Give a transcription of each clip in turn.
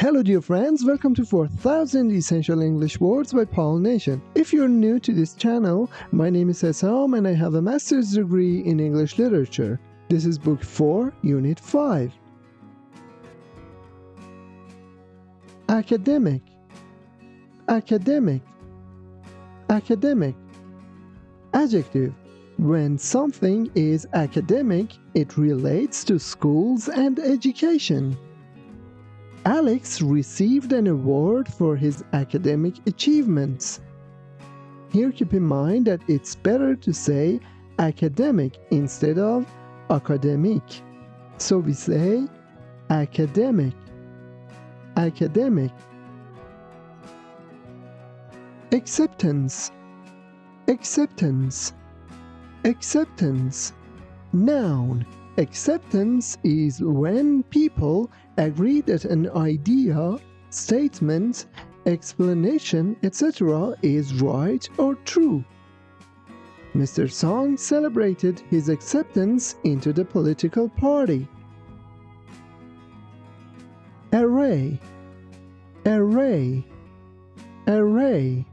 Hello dear friends, welcome to 4000 Essential English Words by Paul Nation. If you're new to this channel, my name is Hesam and I have a master's degree in English literature. This is book 4, unit 5. Academic, academic, academic. Adjective. When something is academic, it relates to schools and education. Alex received an award for his academic achievements. Here keep in mind that it's better to say academic instead of academic. So we say academic, academic. Acceptance, acceptance, acceptance. Noun. Acceptance is when people agree that an idea, statement, explanation, etc. is right or true. Mr. Song celebrated his acceptance into the political party. Array, array, array.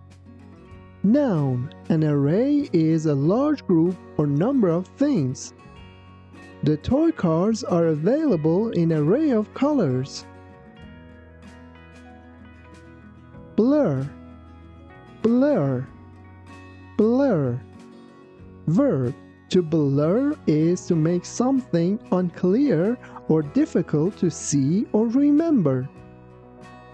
Noun. An array is a large group or number of things. The toy cars are available in an array of colors. Blur, blur, blur. Verb. To blur is to make something unclear or difficult to see or remember.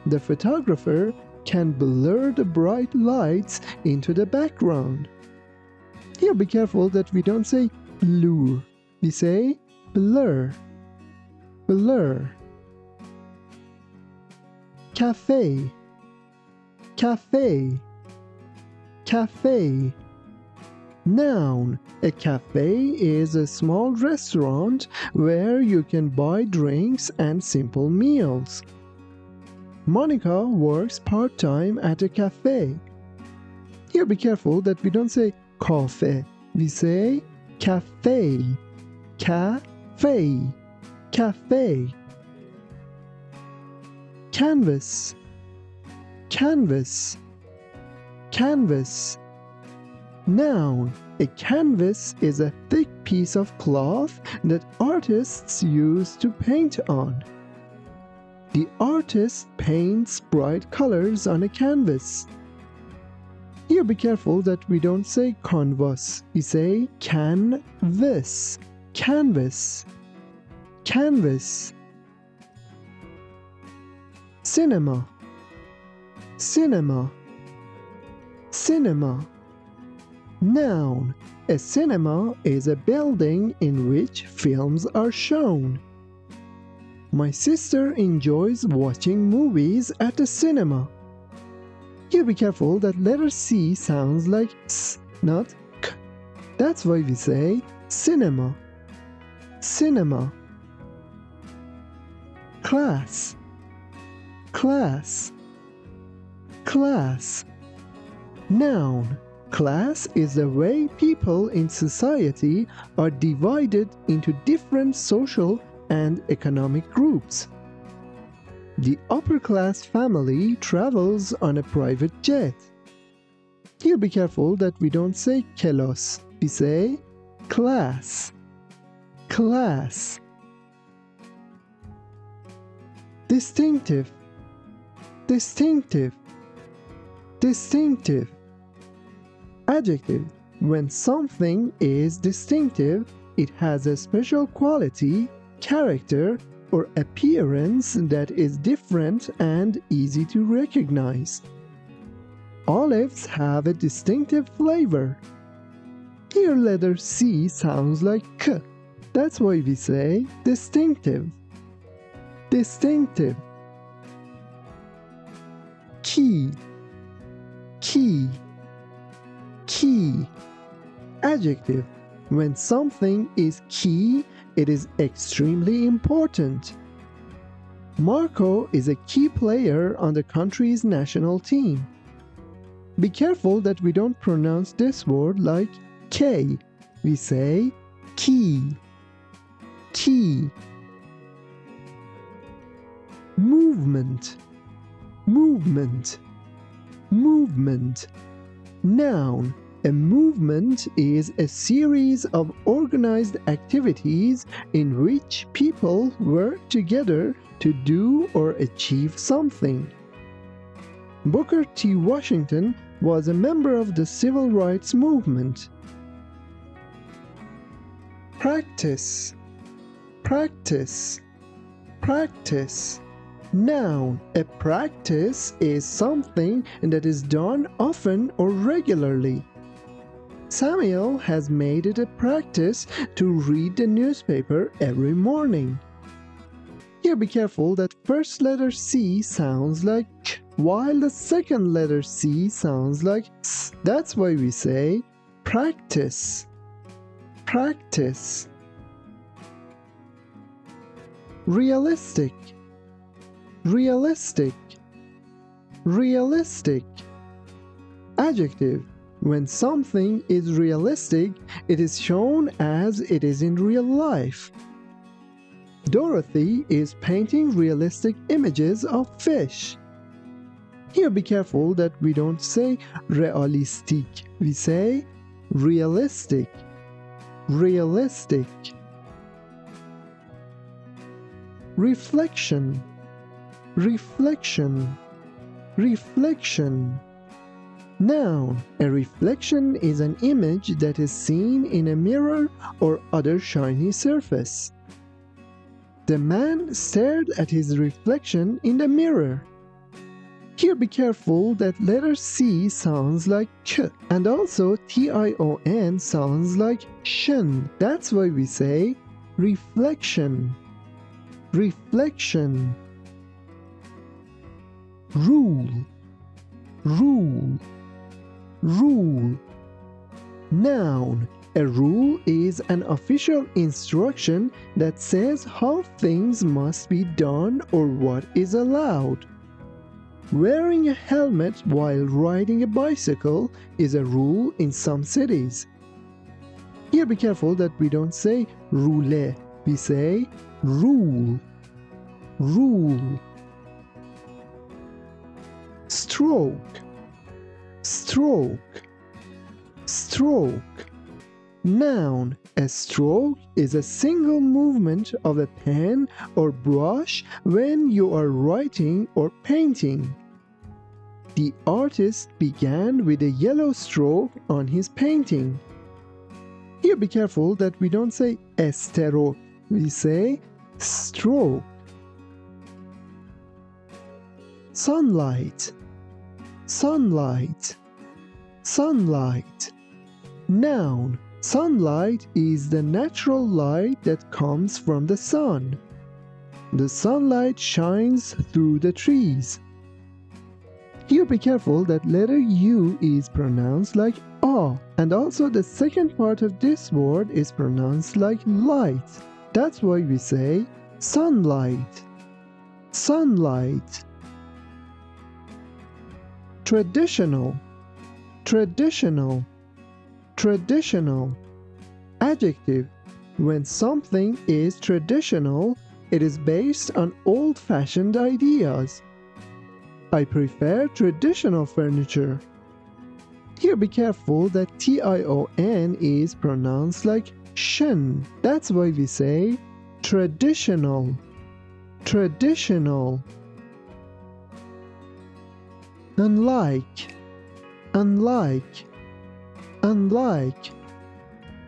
The photographer can blur the bright lights into the background. Here be careful that we don't say blur. We say blur, blur. Cafe, cafe, cafe. Noun. A cafe is a small restaurant where you can buy drinks and simple meals. Monica works part-time at a cafe. Here be careful that we don't say cafe. We say cafe. Cafe, cafe. Canvas, canvas, canvas. Noun. A canvas is a thick piece of cloth that artists use to paint on. The artist paints bright colors on a canvas. Here be careful that we don't say canvas. We say canvas. Canvas, canvas. Cinema, cinema, cinema. Noun. A cinema is a building in which films are shown. My sister enjoys watching movies at the cinema. Here be careful that letter C sounds like S, not K. That's why we say cinema. Cinema. Class, class, class. Noun. Class is the way people in society are divided into different social and economic groups. The upper-class family travels on a private jet. Here be careful that we don't say kelos. We say class. Class. Distinctive, distinctive, distinctive. Adjective. When something is distinctive, it has a special quality, character, or appearance that is different and easy to recognize. Olives have a distinctive flavor. Here letter C sounds like K. That's why we say distinctive. Distinctive. Key, key, key. Adjective. When something is key, it is extremely important. Marco is a key player on the country's national team. Be careful that we don't pronounce this word like K. We say key. Key. Movement, movement, movement. Noun. A movement is a series of organized activities in which people work together to do or achieve something. Booker T. Washington was a member of the civil rights movement. Practice, practice, practice. Noun. A practice is something that is done often or regularly. Samuel has made it a practice to read the newspaper every morning. Here be careful that first letter C sounds like ch, while the second letter C sounds like s. That's why we say practice, practice. Realistic, realistic, realistic. Adjective. When something is realistic, it is shown as it is in real life. Dorothy is painting realistic images of fish. Here be careful that we don't say realistic. We say realistic, realistic. Reflection, reflection, reflection. Noun. A reflection is an image that is seen in a mirror or other shiny surface. The man stared at his reflection in the mirror. Here be careful that letter C sounds like ch, and also T-I-O-N sounds like shin. That's why we say reflection, reflection. Rule, rule, rule. Noun. A rule is an official instruction that says how things must be done or what is allowed. Wearing a helmet while riding a bicycle is a rule in some cities. Here be careful that we don't say rouler, we say rule, rule. Stroke, stroke, stroke. Noun. A stroke is a single movement of a pen or brush when you are writing or painting. The artist began with a yellow stroke on his painting. Here be careful that we don't say stroke, we say stroke. Sunlight, sunlight, sunlight. Noun. Sunlight is the natural light that comes from the sun. The sunlight shines through the trees. Here be careful that letter U is pronounced like A, and also the second part of this word is pronounced like light. That's why we say sunlight, sunlight. Traditional, traditional, traditional. Adjective. When something is traditional, it is based on old-fashioned ideas. I prefer traditional furniture. Here be careful that T-I-O-N is pronounced like shin. That's why we say traditional, traditional. Unlike, unlike, unlike.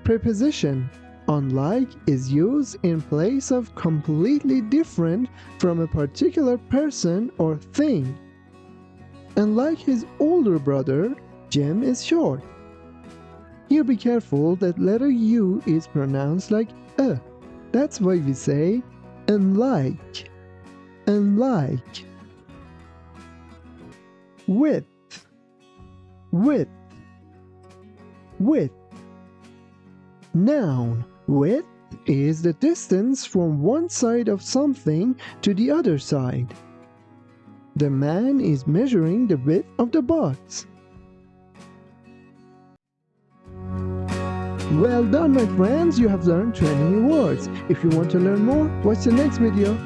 Preposition. Unlike is used in place of completely different from a particular person or thing. Unlike his older brother, Jim is short. Here be careful that letter U is pronounced like a. That's why we say unlike, unlike. Width, width, width. Noun. Width is the distance from one side of something to the other side. The man is measuring the width of the box. Well done, my friends, you have learned 20 new words. If you want to learn more, watch the next video.